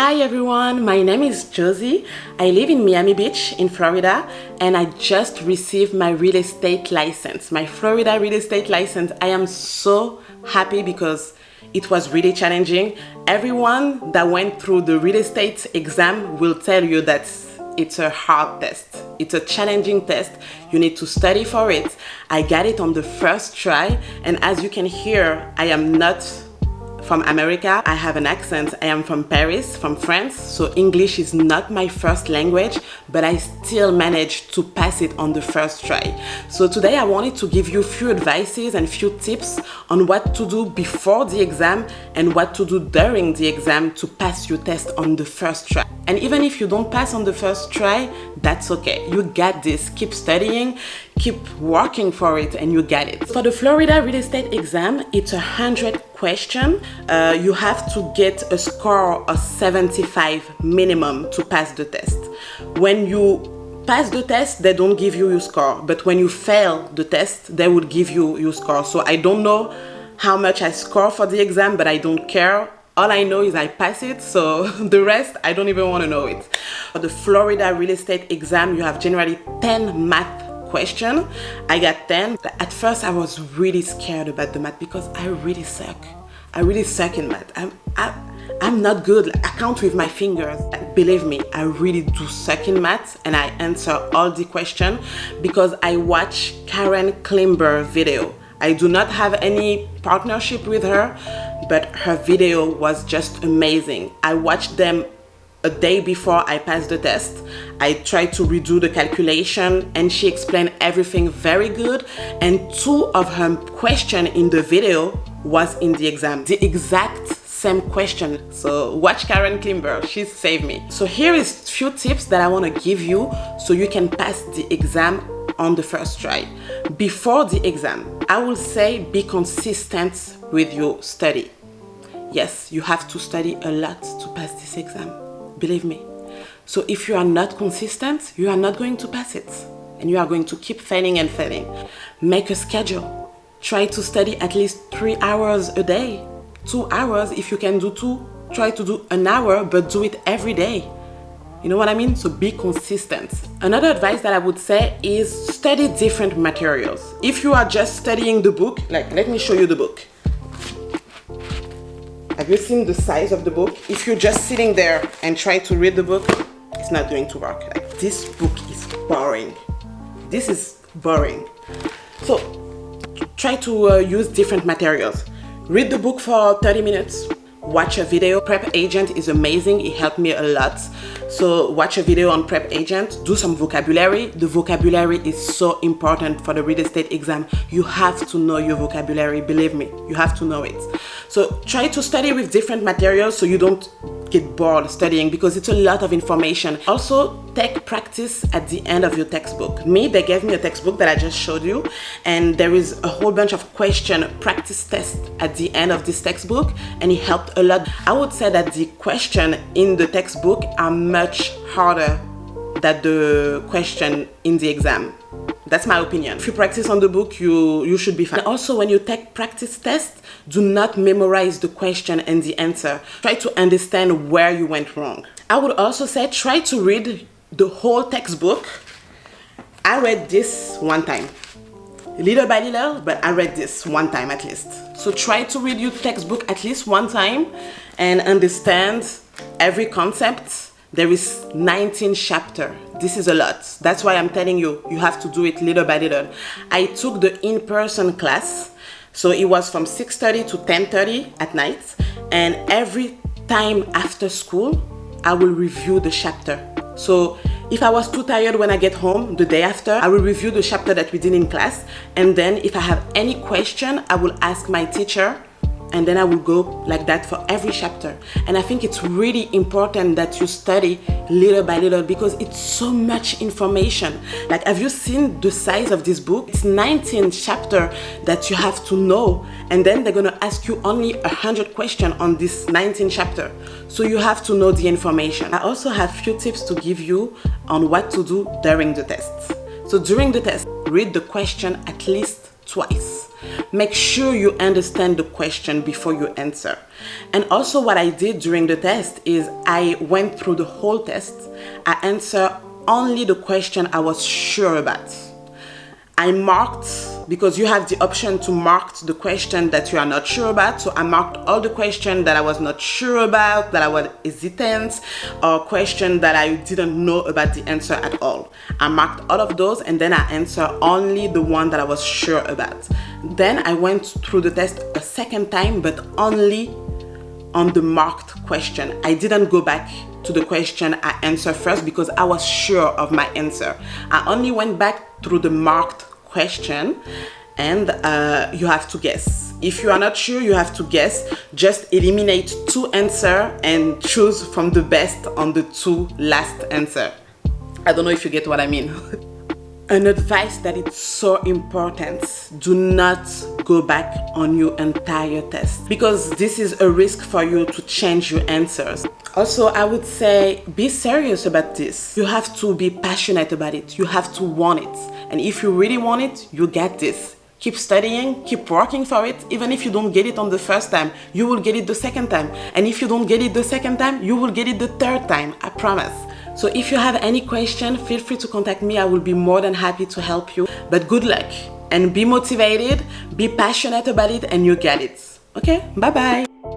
Hi everyone, my name is Josie. I live in Miami Beach in Florida and I just received my real estate license, my Florida real estate license. I am so happy because it was really challenging. Everyone that went through the real estate exam will tell you that it's a hard test. It's a challenging test. You need to study for it. I got it on the first try, and as you can hear, I am not from America. I have an accent. I am from Paris, from France, so English is not my first language, but I still managed to pass it on the first try. So today I wanted to give you few advices and few tips on what to do before the exam and what to do during the exam to pass your test on the first try. And even if you don't pass on the first try, that's okay. You got this. Keep studying, keep working for it, and you got it. For the Florida real estate exam, it's 100 question. You have to get a score of 75 minimum to pass the test. When you pass the test, they don't give you your score, but when you fail the test, they will give you your score. So I don't know how much I score for the exam, but I don't care. All I know is I pass it, so the rest, I don't even want to know it. For the Florida real estate exam, you have generally 10 math question. I got 10. At first I was really scared about the math because I really suck. I really suck in math. I'm not good. I count with my fingers. Believe me, I really do suck in math, and I answer all the questions because I watch Karen Klimber video. I do not have any partnership with her, but her video was just amazing. I watched them a day before I passed the test. I tried to redo the calculation and she explained everything very good, and 2 of her questions in the video was in the exam. The exact same question. So watch Karen Klimber, she saved me. So here is few tips that I want to give you so you can pass the exam on the first try. Before the exam, I will say be consistent with your study. Yes, you have to study a lot to pass this exam. Believe me. So if you are not consistent, you are not going to pass it. And you are going to keep failing and failing. Make a schedule. Try to study at least 3 hours a day. 2 hours, if you can do 2, try to do 1 hour, but do it every day. You know what I mean? So be consistent. Another advice that I would say is study different materials. If you are just studying the book, like let me show you the book. Have you seen the size of the book? If you're just sitting there and try to read the book, it's not going to work. Like, this book is boring. This is boring. So try to use different materials. Read the book for 30 minutes. Watch a video. Prep Agent is amazing. It helped me a lot. So watch a video on Prep Agent. Do some vocabulary. The vocabulary is so important for the real estate exam. You have to know your vocabulary. Believe me, you have to know it. So try to study with different materials so you don't get bored studying because it's a lot of information. Also, take practice at the end of your textbook. Me, they gave me a textbook that I just showed you, and there is a whole bunch of question practice tests at the end of this textbook, and it helped a lot. I would say that the question in the textbook are much harder than the question in the exam. That's my opinion. If you practice on the book, you should be fine. And also, when you take practice tests, do not memorize the question and the answer. Try to understand where you went wrong. I would also say try to read the whole textbook. I read this 1 time. Little by little, but I read this 1 time at least. So try to read your textbook at least 1 time and understand every concept. There is 19 chapters. This is a lot. That's why I'm telling you, you have to do it little by little. I took the in-person class. So it was from 6:30 to 10:30 at night. And every time after school, I will review the chapter. So if I was too tired when I get home the day after, I will review the chapter that we did in class. And then if I have any question, I will ask my teacher. And then I will go like that for every chapter. And I think it's really important that you study little by little because it's so much information. Like, have you seen the size of this book? It's 19 chapters that you have to know. And then they're gonna ask you only 100 questions on this 19 chapter. So you have to know the information. I also have few tips to give you on what to do during the test. So during the test, read the question at least twice. Make sure you understand the question before you answer. And also what I did during the test is I went through the whole test. I answered only the question I was sure about. I marked, because you have the option to mark the question that you are not sure about. So I marked all the questions that I was not sure about, that I was hesitant, or questions that I didn't know about the answer at all. I marked all of those, and then I answered only the one that I was sure about. Then I went through the test a second time, but only on the marked question. I didn't go back to the question I answered first because I was sure of my answer. I only went back through the marked question, and you have to guess. If you are not sure, you have to guess. Just eliminate 2 answers and choose from the best on the 2 last answers. I don't know if you get what I mean. An advice that is so important: do not go back on your entire test, because this is a risk for you to change your answers. Also, I would say be serious about this. You have to be passionate about it. You have to want it. And if you really want it, you get this. Keep studying, keep working for it. Even if you don't get it on the first time, you will get it the second time. And if you don't get it the second time, you will get it the third time, I promise. So if you have any question, feel free to contact me. I will be more than happy to help you. But good luck, and be motivated, be passionate about it, and you get it. Okay, bye-bye.